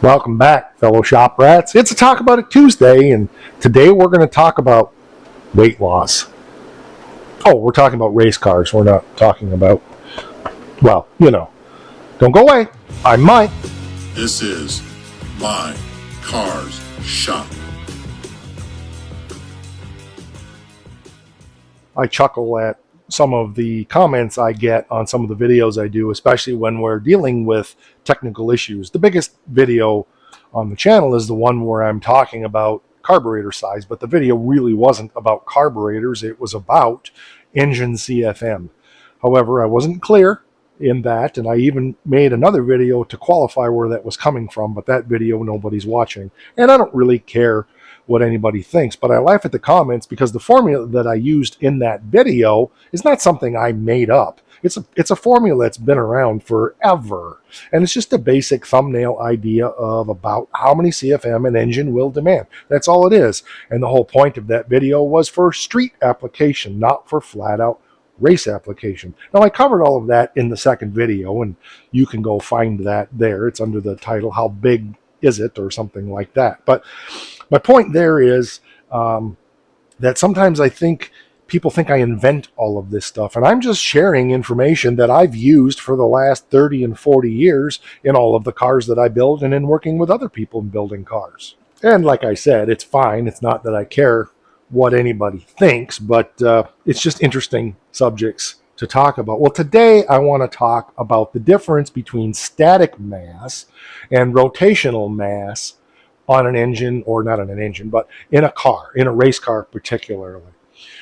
Welcome back, fellow shop rats. It's a Talk About It Tuesday, and today we're going to talk about weight loss. Oh, we're talking about race cars. We're not talking about, well, Don't go away. I'm Mike. This is My Cars Shop. I chuckle at some of the comments I get on some of the videos I do, especially when we're dealing with technical issues. The biggest video on the channel is the one where I'm talking about carburetor size, but the video really wasn't about carburetors. It was about engine CFM. However, I wasn't clear in that, and I even made another video to qualify where that was coming from, but that video nobody's watching, and I don't really care what anybody thinks, but I laugh at the comments because the formula that I used in that video is not something I made up. It's a formula that's been around forever, and it's just a basic thumbnail idea of about how many CFM an engine will demand. That's all it is, and the whole point of that video was for street application, not for flat out race application. Now, I covered all of that in the second video, and you can go find that there. It's under the title, How Big Is It, or something like that. But my point there is that sometimes I think people think I invent all of this stuff, and I'm just sharing information that I've used for the last 30 and 40 years in all of the cars that I build and in working with other people in building cars. And like I said, it's fine. It's not that I care what anybody thinks, but it's just interesting subjects to talk about. Well, today I want to talk about the difference between static mass and rotational mass on an engine, or not on an engine, but in a car, in a race car particularly.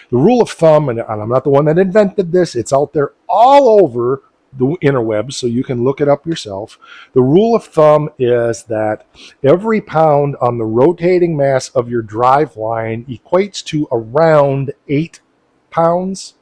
The rule of thumb, and I'm not the one that invented this, it's out there all over the interwebs, so you can look it up yourself. The rule of thumb is that every pound on the rotating mass of your driveline equates to around 8 pounds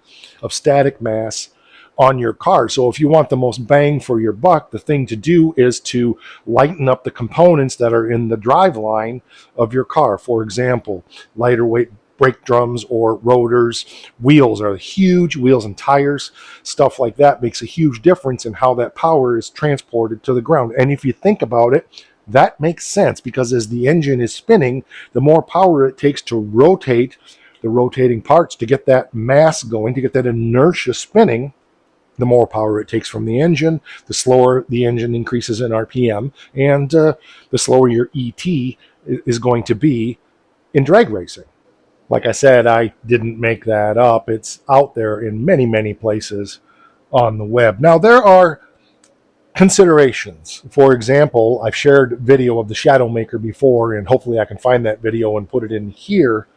of static mass on your car. So if you want the most bang for your buck, the thing to do is to lighten up the components that are in the driveline of your car. For example, lighter weight brake drums or rotors. Wheels are huge, wheels and tires, stuff like that makes a huge difference in how that power is transported to the ground. And if you think about it, that makes sense, because as the engine is spinning, the more power it takes to rotate the rotating parts to get that mass going, to get that inertia spinning, the more power it takes from the engine, the slower the engine increases in RPM, and the slower your ET is going to be in drag racing. Like I said, I didn't make that up. It's out there in many, many places on the web. Now, there are considerations. For example, I've shared video of the Shadow Maker before, and hopefully I can find that video and put it in here.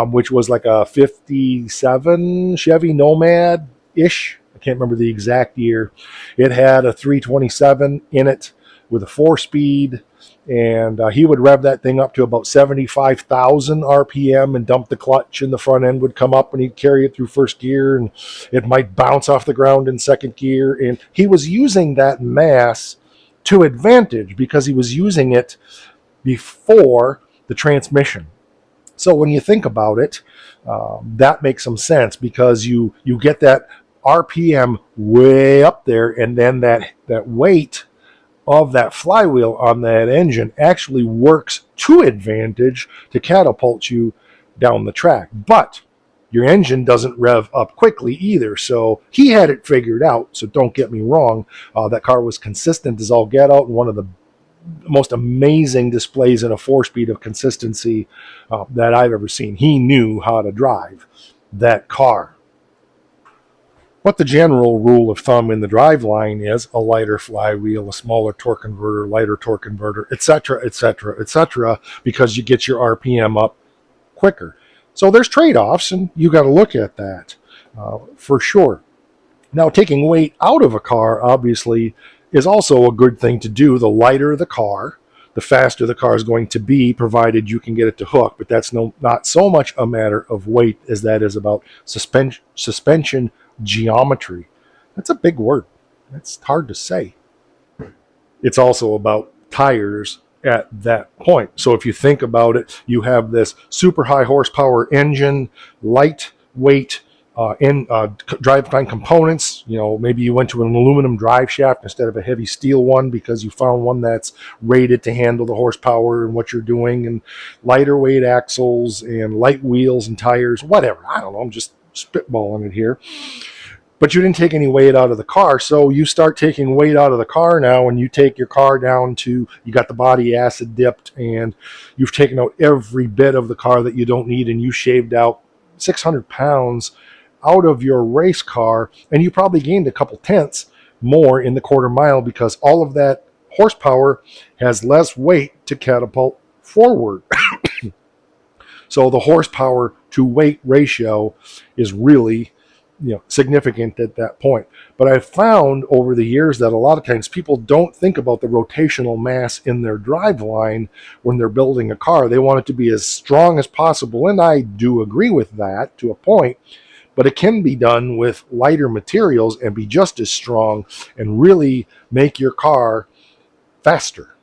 Which was like a 57 Chevy Nomad-ish. I can't remember the exact year. It had a 327 in it with a 4-speed, and he would rev that thing up to about 75,000 RPM and dump the clutch, and the front end would come up, and he'd carry it through first gear, and it might bounce off the ground in second gear. And he was using that mass to advantage because he was using it before the transmission. So when you think about it, that makes some sense, because you get that RPM way up there, and then that weight of that flywheel on that engine actually works to advantage to catapult you down the track. But your engine doesn't rev up quickly either. So he had it figured out. So don't get me wrong. That car was consistent as all get out, and one of the most amazing displays in a 4-speed of consistency that I've ever seen. He knew how to drive that car. What the general rule of thumb in the driveline is: a lighter flywheel, a smaller torque converter, lighter torque converter, etc., etc., etc., because you get your RPM up quicker. So there's trade-offs, and you got to look at that for sure. Now, taking weight out of a car, obviously, is also a good thing to do. The lighter the car, the faster the car is going to be, provided you can get it to hook. But that's not so much a matter of weight as that is about suspension geometry. That's a big word. That's hard to say. It's also about tires at that point. So if you think about it, you have this super high horsepower engine, lightweight driveline components. Maybe you went to an aluminum drive shaft instead of a heavy steel one because you found one that's rated to handle the horsepower and what you're doing, and lighter weight axles and light wheels and tires, whatever. I don't know. I'm just spitballing it here. But you didn't take any weight out of the car, so you start taking weight out of the car now, and you take your car down to, you got the body acid dipped, and you've taken out every bit of the car that you don't need, and you shaved out 600 pounds out of your race car, and you probably gained a couple tenths more in the quarter mile because all of that horsepower has less weight to catapult forward. So the horsepower to weight ratio is really significant at that point. But I've found over the years that a lot of times people don't think about the rotational mass in their driveline when they're building a car. They want it to be as strong as possible, and I do agree with that to a point, but it can be done with lighter materials and be just as strong and really make your car faster.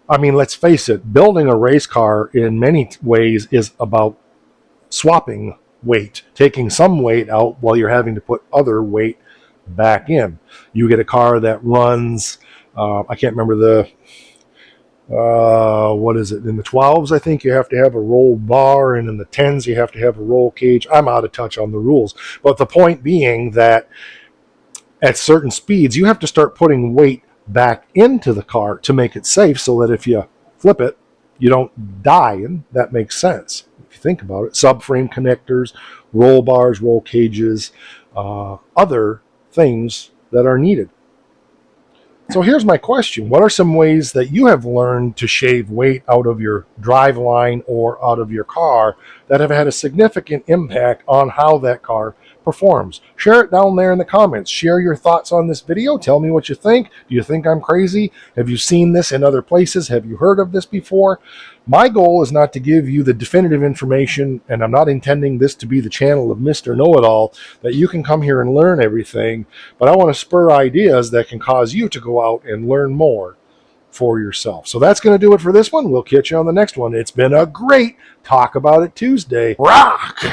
I mean, let's face it, building a race car in many ways is about swapping weight, taking some weight out while you're having to put other weight back in. You get a car that runs, I can't remember what is it, in the 12s I think you have to have a roll bar, and in the 10s you have to have a roll cage. I'm out of touch on the rules, but the point being that at certain speeds you have to start putting weight back into the car to make it safe, so that if you flip it, you don't die, and that makes sense. If you think about it, subframe connectors, roll bars, roll cages, other things that are needed. So here's my question. What are some ways that you have learned to shave weight out of your driveline or out of your car that have had a significant impact on how that car performs? Share it down there in the comments. Share your thoughts on this video. Tell me what you think. Do you think I'm crazy? Have you seen this in other places? Have you heard of this before? My goal is not to give you the definitive information, and I'm not intending this to be the channel of Mr. Know-It-All, that you can come here and learn everything, but I want to spur ideas that can cause you to go out and learn more for yourself. So that's going to do it for this one. We'll catch you on the next one. It's been a great Talk About It Tuesday. Rock!